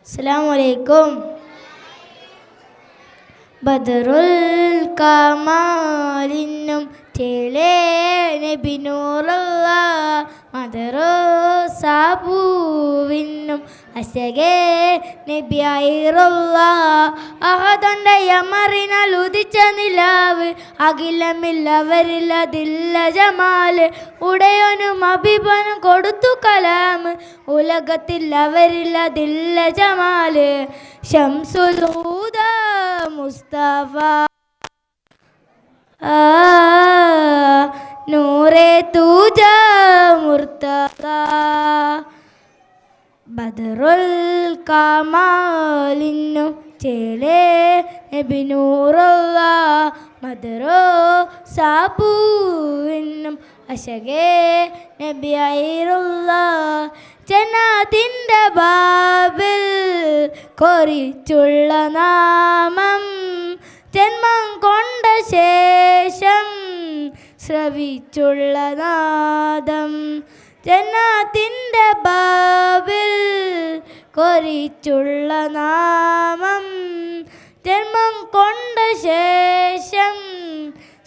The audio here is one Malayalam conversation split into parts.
അസ്സലാമലൈക്കും. ബദറുൽ കമാലിനും ചേലേ നബി നൂറുള്ള മദറസാബുവിനും അശകേ നബി ഐറുള്ള അഹദന്റെ യമറിനാൽ ഉദിച്ച നിലാവ് അഖിലമില്ലവരില്ലതില്ല ജമാല് ഉടയനും അഭിപനും കൊടുത്തു കലാം ഉലകത്തിൽ അവരില്ലതില്ല ജമാല് ശംസുൽ ഹുദ മുസ്തഫ നൂറേ തൂജ മുർത്തദ ബദറുൽ കമാലിനും ചേലേ നബി നൂറുള്ള മദറസാബുവിനും അശകേ നബി ഐറുള്ള ജന്നാത്തിൻ്റെ ബാബിൽ കൊറിച്ചുള്ള നാമം ജന്മം കൊണ്ട ശേഷം ശ്രവിച്ചുള്ള നാദം ജന്നാത്തിൻ്റെ ബാബിൽ കൊറിച്ചുള്ള നാമം ജന്മം കൊണ്ട ശേഷം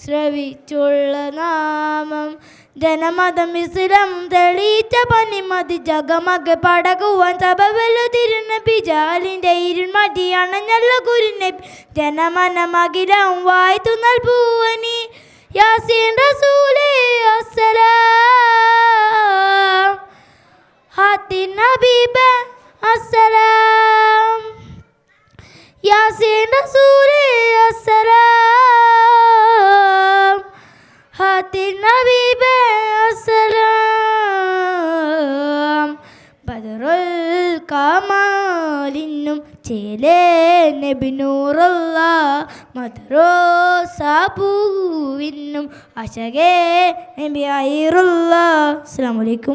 ശ്രവിച്ചുള്ള നാമം ജനമതം ഇസ്ലാം തെളിയിച്ച പനിമതി ജഗമകെ പടകുവാൻ സബവല്ല തിരുനബി ജാലിൻ്റെ ഇരുൾമതി അണഞ്ഞല്ല ഗുരുനബി ജനമനമകിലം വായ്ത്തു നൽപൂവനി യാസീൻ റസൂലേ അസ്സലാം ഹാത്തിൻ ഹബീബേ അസ്സലാം യാസീൻ റസൂലേ അസ്സലാം ഹാത്തിൻ ഹബീബേ അസ്സലാം ബദറുൽ കമാലിനും ചേലേ നബി നൂറുള്ള മദറസാബുവിനും അശകേ നബി ഐറുള്ള. അസ്സലാമു അലൈക്കും.